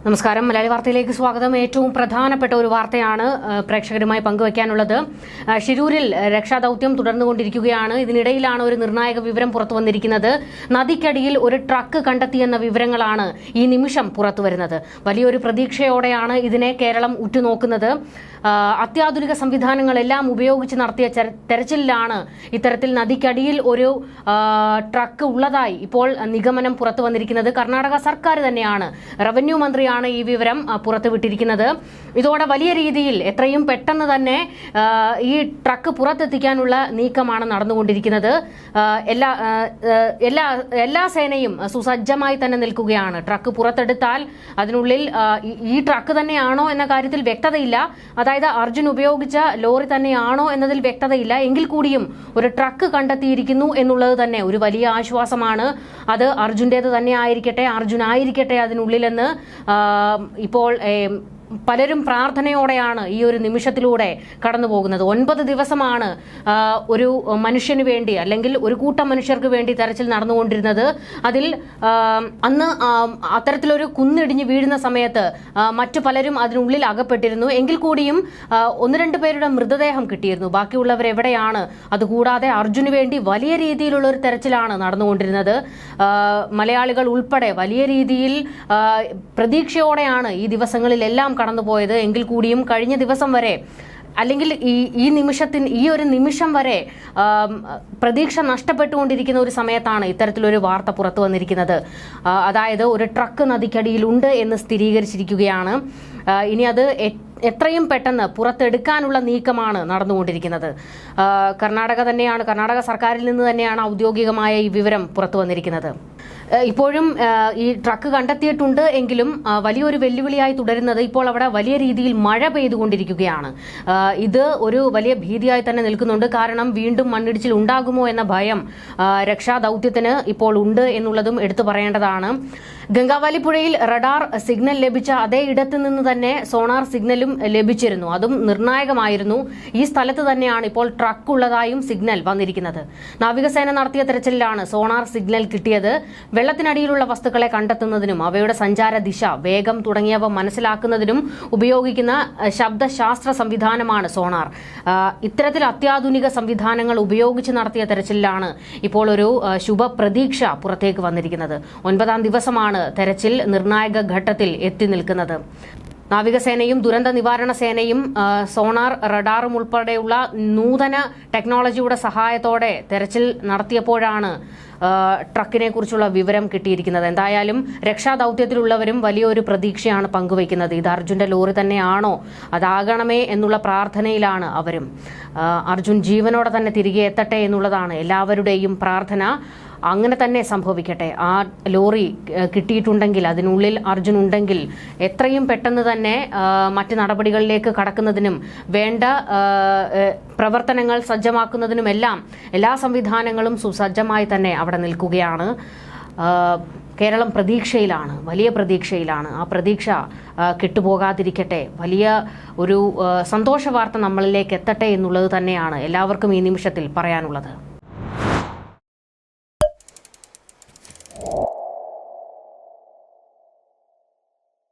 നമസ്കാരം. മലയാളി വാർത്തയിലേക്ക് സ്വാഗതം. ഏറ്റവും പ്രധാനപ്പെട്ട ഒരു വാർത്തയാണ് പ്രേക്ഷകരുമായി പങ്കുവയ്ക്കാനുള്ളത്. ഷിരൂരിൽ രക്ഷാദൌത്യം തുടർന്നുകൊണ്ടിരിക്കുകയാണ്. ഇതിനിടയിലാണ് ഒരു നിർണായക വിവരം പുറത്തു വന്നിരിക്കുന്നത്. നദിക്കടിയിൽ ഒരു ട്രക്ക് കണ്ടെത്തിയെന്ന വിവരങ്ങളാണ് ഈ നിമിഷം പുറത്തുവരുന്നത്. വലിയൊരു പ്രതീക്ഷയോടെയാണ് ഇതിനെ കേരളം ഉറ്റുനോക്കുന്നത്. അത്യാധുനിക സംവിധാനങ്ങളെല്ലാം ഉപയോഗിച്ച് നടത്തിയ തെരച്ചിലിലാണ് ഇത്തരത്തിൽ നദിക്കടിയിൽ ഒരു ട്രക്ക് ഉള്ളതായി ഇപ്പോൾ നിഗമനം പുറത്തു വന്നിരിക്കുന്നത്. കർണാടക സർക്കാർ തന്നെയാണ്, റവന്യൂ മന്ത്രിയാണ് ഈ വിവരം പുറത്തുവിട്ടിരിക്കുന്നത്. ഇതോടെ വലിയ രീതിയിൽ എത്രയും പെട്ടെന്ന് തന്നെ ഈ ട്രക്ക് പുറത്തെത്തിക്കാനുള്ള നീക്കമാണ് നടന്നുകൊണ്ടിരിക്കുന്നത്. എല്ലാ സേനയും സുസജ്ജമായി തന്നെ നിൽക്കുകയാണ്. ട്രക്ക് പുറത്തെടുത്താൽ അതിനുള്ളിൽ ഈ ട്രക്ക് തന്നെയാണോ എന്ന കാര്യത്തിൽ വ്യക്തതയില്ല. അതായത് അർജുൻ ഉപയോഗിച്ച ലോറി തന്നെയാണോ എന്നതിൽ വ്യക്തതയില്ല. എങ്കിൽ കൂടിയും ഒരു ട്രക്ക് കണ്ടെത്തിയിരിക്കുന്നു എന്നുള്ളത് തന്നെ ഒരു വലിയ ആശ്വാസമാണ്. അത് അർജുൻ്റേത് തന്നെ ആയിരിക്കട്ടെ, അർജുൻ ആയിരിക്കട്ടെ അതിനുള്ളിലെന്ന് ഇപ്പോൾ പലരും പ്രാർത്ഥനയോടെയാണ് ഈ ഒരു നിമിഷത്തിലൂടെ കടന്നു പോകുന്നത്. 9 ദിവസമാണ് ഒരു മനുഷ്യന് വേണ്ടി അല്ലെങ്കിൽ ഒരു കൂട്ടം മനുഷ്യർക്ക് വേണ്ടി തെരച്ചിൽ നടന്നുകൊണ്ടിരുന്നത്. അതിൽ അന്ന് അത്തരത്തിലൊരു കുന്നിടിഞ്ഞ് വീഴുന്ന സമയത്ത് മറ്റു പലരും അതിനുള്ളിൽ അകപ്പെട്ടിരുന്നു. എങ്കിൽ കൂടിയും 1-2 പേരുടെ മൃതദേഹം കിട്ടിയിരുന്നു. ബാക്കിയുള്ളവരെവിടെയാണ്? അതുകൂടാതെ അർജുന് വേണ്ടി വലിയ രീതിയിലുള്ള ഒരു തെരച്ചിലാണ് നടന്നുകൊണ്ടിരുന്നത്. മലയാളികൾ ഉൾപ്പെടെ വലിയ രീതിയിൽ പ്രതീക്ഷയോടെയാണ് ഈ ദിവസങ്ങളിലെല്ലാം കടന്നുപോയത്. എങ്കിൽ കൂടിയും കഴിഞ്ഞ ദിവസം വരെ അല്ലെങ്കിൽ ഈ ഒരു നിമിഷം വരെ പ്രതീക്ഷ നഷ്ടപ്പെട്ടുകൊണ്ടിരിക്കുന്ന ഒരു സമയത്താണ് ഇത്തരത്തിലൊരു വാർത്ത പുറത്തു വന്നിരിക്കുന്നത്. അതായത് ഒരു ട്രക്ക് നദിക്കടിയിലുണ്ട് എന്ന് സ്ഥിരീകരിച്ചിരിക്കുകയാണ്. ഇനി അത് എത്രയും പെട്ടെന്ന് പുറത്തെടുക്കാനുള്ള നീക്കമാണ് നടന്നുകൊണ്ടിരിക്കുന്നത്. കർണാടക സർക്കാരിൽ നിന്ന് തന്നെയാണ് ഔദ്യോഗികമായ ഈ വിവരം പുറത്തു വന്നിരിക്കുന്നത്. ഇപ്പോഴും ഈ ട്രക്ക് കണ്ടെത്തിയിട്ടുണ്ട് എങ്കിലും വലിയൊരു വെല്ലുവിളിയായി തുടരുന്നത് ഇപ്പോൾ അവിടെ വലിയ രീതിയിൽ മഴ പെയ്തുകൊണ്ടിരിക്കുകയാണ്. ഇത് ഒരു വലിയ ഭീതിയായി തന്നെ നിൽക്കുന്നുണ്ട്. കാരണം വീണ്ടും മണ്ണിടിച്ചിൽ ഉണ്ടാകുമോ എന്ന ഭയം രക്ഷാദൌത്യത്തിന് ഇപ്പോൾ ഉണ്ട് എന്നുള്ളതും എടുത്തു പറയേണ്ടതാണ്. ഗംഗാവാലി പുഴയിൽ റഡാർ സിഗ്നൽ ലഭിച്ച അതേ ഇടത്ത് നിന്ന് തന്നെ സോണാർ സിഗ്നലും ലഭിച്ചിരുന്നു. അതും നിർണായകമായിരുന്നു. ഈ സ്ഥലത്ത് തന്നെയാണ് ഇപ്പോൾ ട്രക്ക് ഉള്ളതായും സിഗ്നൽ വന്നിരിക്കുന്നത്. നാവികസേന നടത്തിയ തെരച്ചിലിലാണ് സോണാർ സിഗ്നൽ കിട്ടിയത്. വെള്ളത്തിനടിയിലുള്ള വസ്തുക്കളെ കണ്ടെത്തുന്നതിനും അവയുടെ സഞ്ചാര ദിശ, വേഗം തുടങ്ങിയവ മനസ്സിലാക്കുന്നതിനും ഉപയോഗിക്കുന്ന ശബ്ദശാസ്ത്ര സംവിധാനമാണ് സോണാർ. ഇത്തരത്തിൽ അത്യാധുനിക സംവിധാനങ്ങൾ ഉപയോഗിച്ച് നടത്തിയ തെരച്ചിലിലാണ് ഇപ്പോൾ ഒരു ശുഭപ്രതീക്ഷ പുറത്തേക്ക് വന്നിരിക്കുന്നത്. 9ാം ദിവസമാണ് തെരച്ചിൽ നിർണായക ഘട്ടത്തിൽ എത്തി നിൽക്കുന്നത്. നാവികസേനയും ദുരന്ത നിവാരണ സേനയും സോണാർ, റഡാറും ഉൾപ്പെടെയുള്ള നൂതന ടെക്നോളജിയുടെ സഹായത്തോടെ തെരച്ചിൽ നടത്തിയപ്പോഴാണ് ട്രക്കിനെ കുറിച്ചുള്ള വിവരം കിട്ടിയിരിക്കുന്നത്. എന്തായാലും രക്ഷാദൌത്യത്തിലുള്ളവരും വലിയൊരു പ്രതീക്ഷയാണ് പങ്കുവയ്ക്കുന്നത്. ഇത് അർജുന്റെ ലോറി തന്നെയാണോ, അതാകണമേ എന്നുള്ള പ്രാർത്ഥനയിലാണ് അവരും. അർജുൻ ജീവനോടെ തന്നെ തിരികെ എത്തട്ടെ എന്നുള്ളതാണ് എല്ലാവരുടെയും പ്രാർത്ഥന. അങ്ങനെ തന്നെ സംഭവിക്കട്ടെ. ആ ലോറി കിട്ടിയിട്ടുണ്ടെങ്കിൽ, അതിനുള്ളിൽ അർജുൻ ഉണ്ടെങ്കിൽ എത്രയും പെട്ടെന്ന് തന്നെ മറ്റ് നടപടികളിലേക്ക് കടക്കുന്നതിനും വേണ്ട പ്രവർത്തനങ്ങൾ സജ്ജമാക്കുന്നതിനുമെല്ലാം എല്ലാ സംവിധാനങ്ങളും സുസജ്ജമായി തന്നെ അവിടെ നിൽക്കുകയാണ്. കേരളം പ്രതീക്ഷയിലാണ്, വലിയ പ്രതീക്ഷയിലാണ്. ആ പ്രതീക്ഷ കെട്ടുപോകാതിരിക്കട്ടെ. വലിയ ഒരു സന്തോഷ വാർത്ത നമ്മളിലേക്ക് എത്തട്ടെ എന്നുള്ളത് തന്നെയാണ് എല്ലാവർക്കും ഈ നിമിഷത്തിൽ പറയാനുള്ളത്.